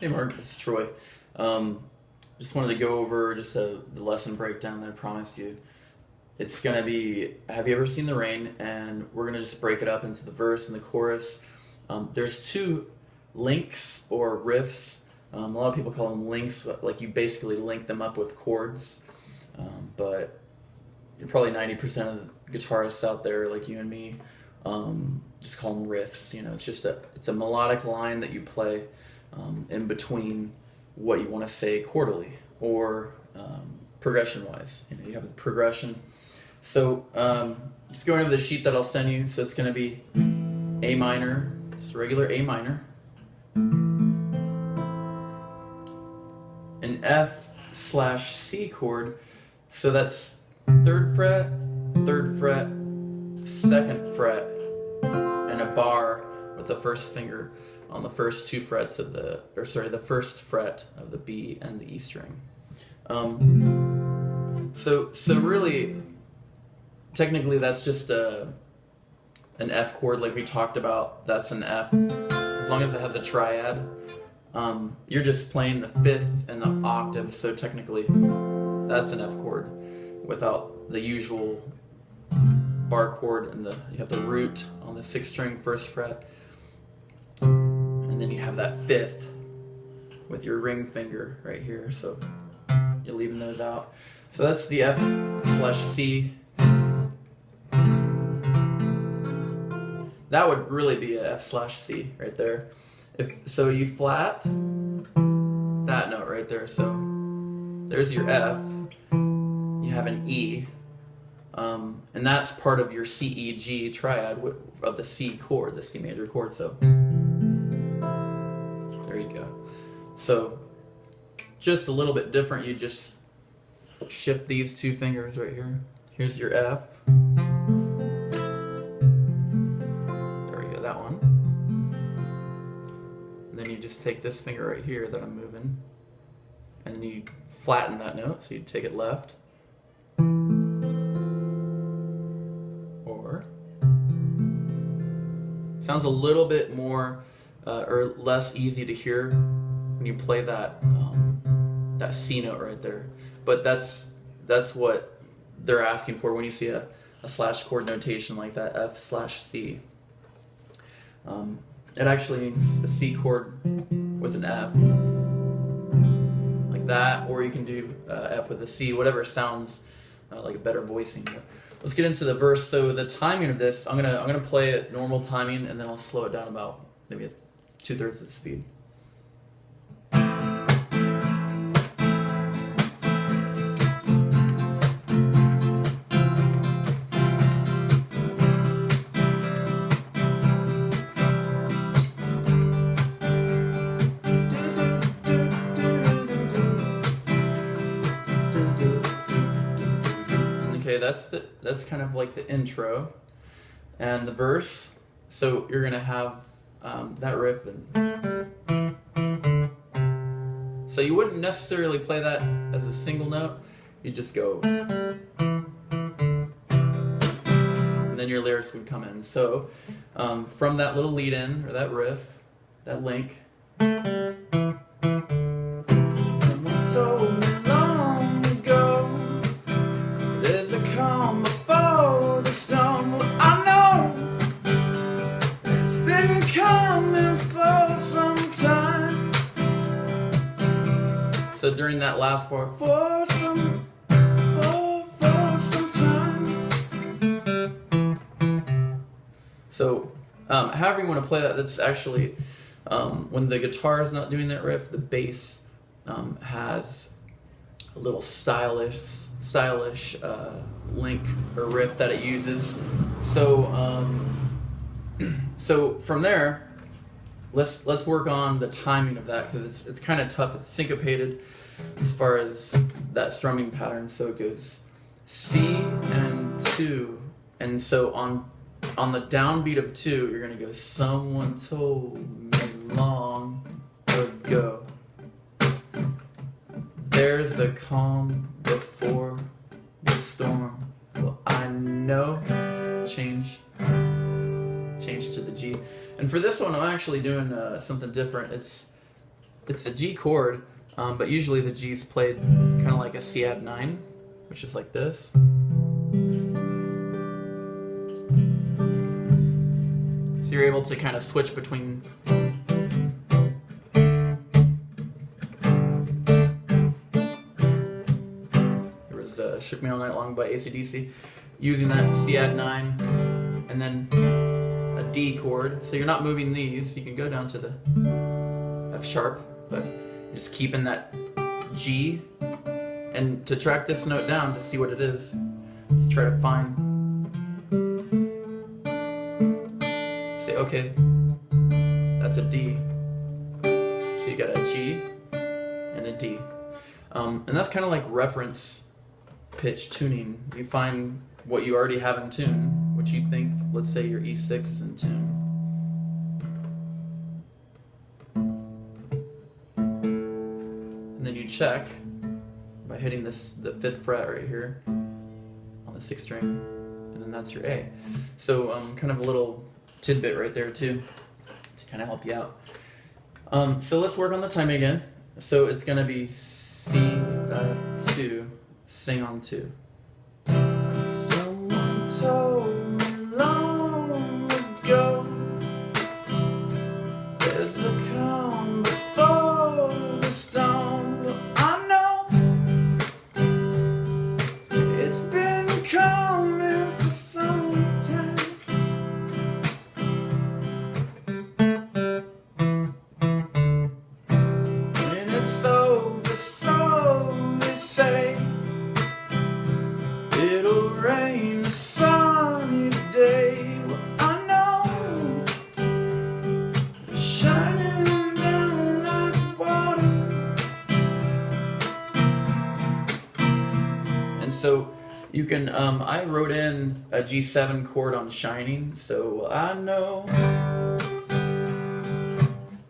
Hey Mark, this is Troy. Just wanted to go over the lesson breakdown that I promised you. It's going to be, have you ever seen the rain? And we're going to just break it up into the verse and the chorus. There's two links or riffs. A lot of people call them links, like you basically link them up with chords. But you're probably 90% of the guitarists out there, like you and me, just call them riffs. You know, it's a melodic line that you play in between what you want to say chordally or progression-wise. You know, you have the progression. So just going over the sheet that I'll send you. So it's going to be A minor, just regular A minor, an F/C chord. So that's 3rd fret, 3rd fret, 2nd fret, and a bar with the first finger on the first two frets of the first fret of the B and the E string. So really, technically that's just an F chord like we talked about. That's an F, as long as it has a triad. You're just playing the 5th and the octave, so technically that's an F chord without the usual bar chord, and you have the root on the 6th string, 1st fret. And then you have that 5th with your ring finger right here, so you're leaving those out. So that's the F/C. That would really be a F/C right there. So you flat that note right there, so there's your F. You have an E, and that's part of your C-E-G triad of the C chord, the C major chord. So there you go. So just a little bit different. You just shift these two fingers right here. Here's your F. There we go, that one. And then you just take this finger right here that I'm moving, and you flatten that note. So you take it left. Or sounds a little bit more or less easy to hear when you play that that C note right there. But that's what they're asking for when you see a slash chord notation like that, F/C. It actually means a C chord with an F, like that, or you can do F with a C, whatever sounds like a better voicing. But let's get into the verse. So the timing of this, I'm gonna play it normal timing, and then I'll slow it down about maybe 2/3 of the speed. Okay, that's kind of like the intro, and the verse. So you're gonna have that riff, and so you wouldn't necessarily play that as a single note. You just go, and then your lyrics would come in. So from that little lead in or that riff, that link. Someone told me long ago, there's a calm before the storm. Well, I know it's been coming for some time. So during that last part, for some time. So however you want to play that, that's actually when the guitar is not doing that riff, the bass has a little stylish link or riff that it uses. So so from there, let's work on the timing of that, because it's kind of tough. It's syncopated as far as that strumming pattern. So it goes C and 2, and so on the downbeat of 2, you're gonna go, someone told me long ago, there's a calm before the storm. Well, I know. Change to the G. And for this one, I'm actually doing something different. it's a G chord, but usually the G is played kind of like a C add 9, which is like this. So you're able to kind of switch between. There was Shook Me All Night Long by AC/DC, using that C add 9, and then a D chord. So you're not moving these. You can go down to the F sharp, but you're just keeping that G. And to track this note down to see what it is, let's try to find. Say, okay, that's a D. So you got a G and a D. And that's kind of like reference pitch tuning. You find what you already have in tune, what you think, let's say your E6 is in tune. And then you check by hitting the 5th fret right here on the 6th string, and then that's your A. So kind of a little tidbit right there too, to kind of help you out. So let's work on the timing again. So it's going to be C2, sing on 2. Someone told me long ago there's a calm before the storm. Well, I know it's been coming for some time. When it's over, so they say, it'll rain a sunny day. Well, I know it's shining down like water. And so you can, I wrote in a G7 chord on Shining, so I know.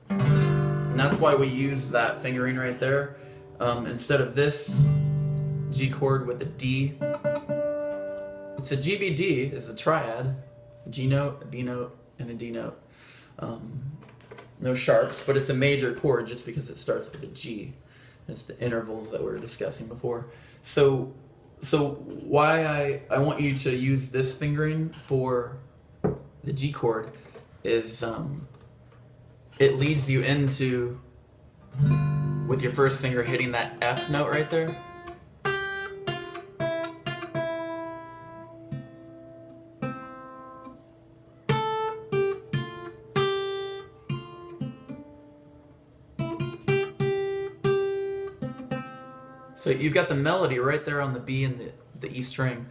And that's why we use that fingering right there. Instead of this G chord with a D, it's a GBD, it's a triad, a G note, a B note, and a D note. No sharps, but it's a major chord just because it starts with a G. It's the intervals that we were discussing before. So why I want you to use this fingering for the G chord is it leads you into, with your first finger hitting that F note right there. So you've got the melody right there on the B and the E string.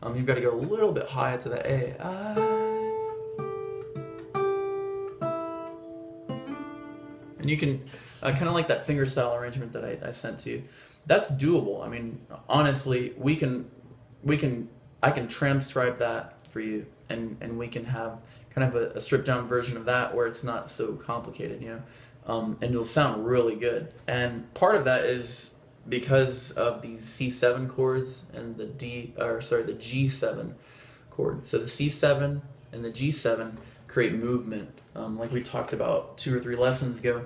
You've got to go a little bit higher to the A. And you can kind of like that fingerstyle arrangement that I sent to you. That's doable. I mean, honestly, I can tram stripe that for you, and we can have kind of a stripped down version of that where it's not so complicated, you know, and it'll sound really good. And part of that is because of these C7 chords and the G7 chord. So the C7 and the G7 create movement, like we talked about 2 or 3 lessons ago.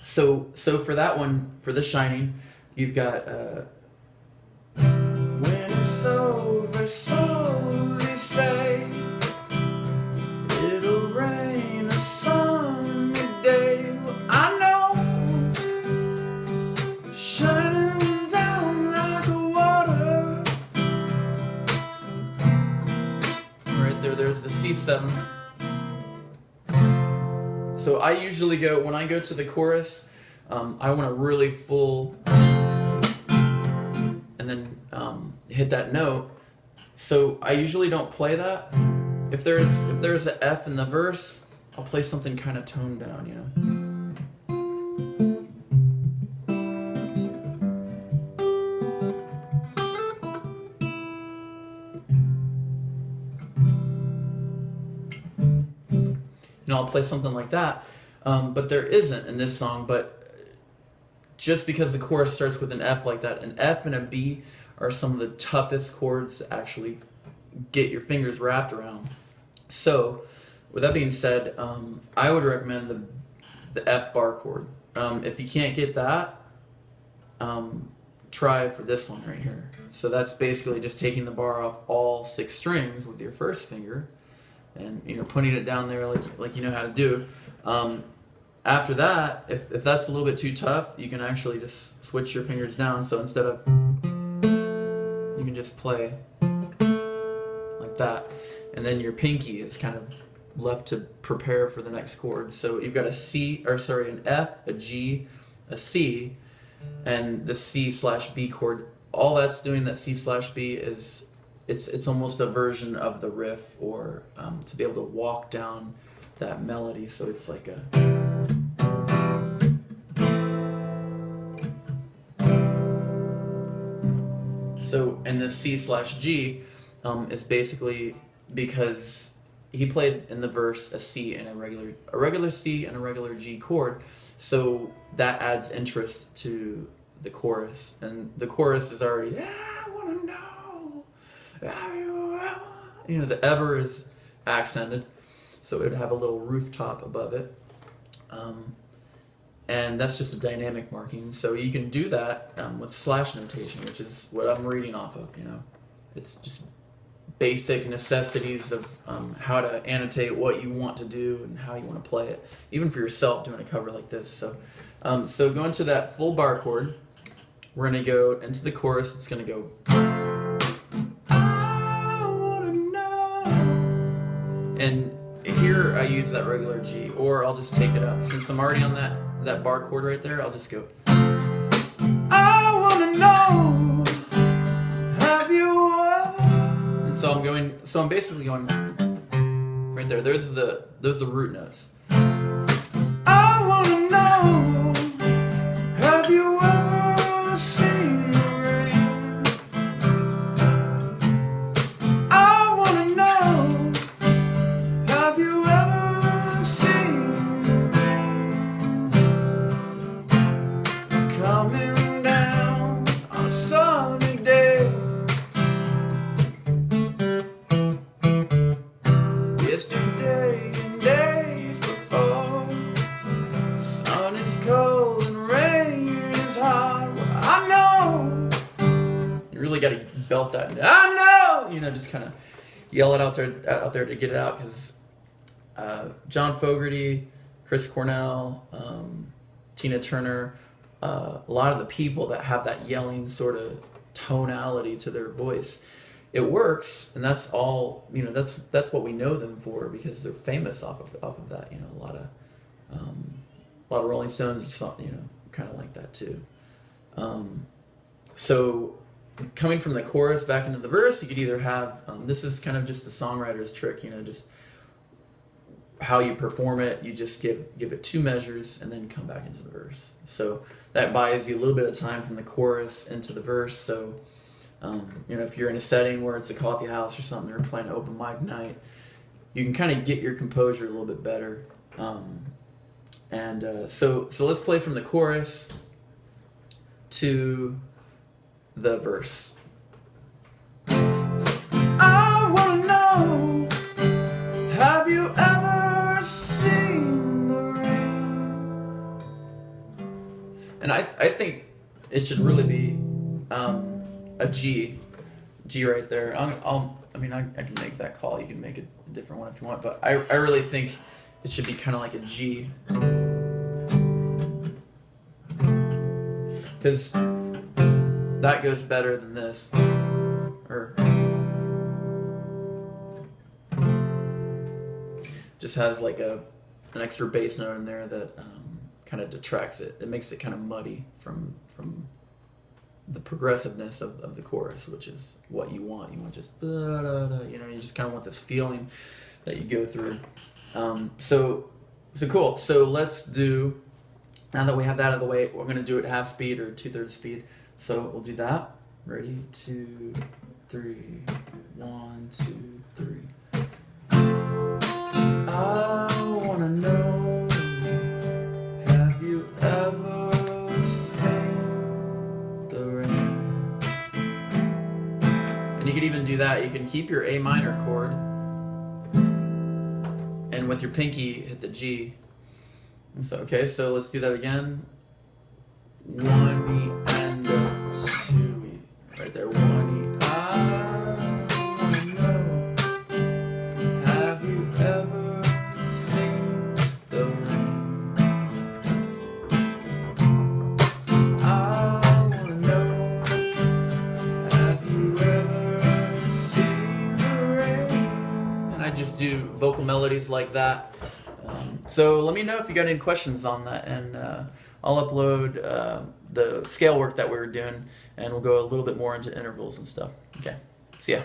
So for that one, for the Shining, you've got when it's over, so they say, it'll rain a sunny day. Well, I know, shining down like water. Right there, there's the C7. So I usually go, when I go to the chorus, I want a really full, and then hit that note. So I usually don't play that. If there's an F in the verse, I'll play something kind of toned down, you know. I'll play something like that, but there isn't in this song. But just because the chorus starts with an F like that, an F and a B are some of the toughest chords to actually get your fingers wrapped around. So with that being said, I would recommend the the F bar chord. If you can't get that, try for this one right here. So that's basically just taking the bar off all 6 strings with your first finger, and putting it down there like you know how to do. After that, if that's a little bit too tough, you can actually just switch your fingers down. So instead of, you can just play like that, and then your pinky is kind of left to prepare for the next chord. So you've got an F, a G, a C, and the C/B chord. All that's doing, that C/B, is it's almost a version of the riff, or to be able to walk down that melody. So it's like a, so, and the C/G is basically because he played in the verse a C and a regular C and a regular G chord, so that adds interest to the chorus. And the chorus is already, I wanna know, have you ever, the ever is accented, so it would have a little rooftop above it. And that's just a dynamic marking. So you can do that with slash notation, which is what I'm reading off of. It's just basic necessities of how to annotate what you want to do and how you want to play it, even for yourself doing a cover like this. So, so going to that full bar chord, we're going to go into the chorus. It's going to go, I wanna know. And here I use that regular G, or I'll just take it up. Since I'm already on that bar chord right there, I'll just go, I wanna know, have you ever? And so I'm basically going right there. There's the root notes. I wanna know, have you ever seen the rain? I wanna know, have you ever seen the rain coming down on a sunny day? Yesterday and days before, the sun is cold and rain is hard. Well, I know. You really got to belt that. I know. Just kind of yell it out there to get it out, because John Fogerty, Chris Cornell, Tina Turner, a lot of the people that have that yelling sort of tonality to their voice, it works, and that's all. That's what we know them for, because they're famous off of that. A lot of Rolling Stones, kind of like that too. So coming from the chorus back into the verse, you could either have this is kind of just a songwriter's trick. Just how you perform it. You just give it 2 measures and then come back into the verse. So that buys you a little bit of time from the chorus into the verse. So if you're in a setting where it's a coffee house or something, or playing an open mic night, you can kind of get your composure a little bit better. So let's play from the chorus to the verse. I wanna know, have you ever seen the rain? And I think it should really be a G right there. I can make that call. You can make a different one if you want, but I really think it should be kind of like a G, because that goes better than this. Or just has like an extra bass note in there that kind of detracts it. It makes it kind of muddy from the progressiveness of the chorus, which is what you want. You want just you just kind of want this feeling that you go through. So cool. So let's do, now that we have that out of the way, we're going to do it half speed or 2/3 speed. So we'll do that. Ready? 2, 3. 1, 2, 3. I wanna know, have you ever seen the rain? And you can even do that. You can keep your A minor chord, and with your pinky hit the G, So, okay, so let's do that again. 1 E and a 2 E. Right there, 1 E. I wanna know, have you ever seen the rain? I wanna know, have you ever seen the rain? And I just do vocal melodies like that. So let me know if you got any questions on that, and I'll upload the scale work that we were doing, and we'll go a little bit more into intervals and stuff. Okay, see ya.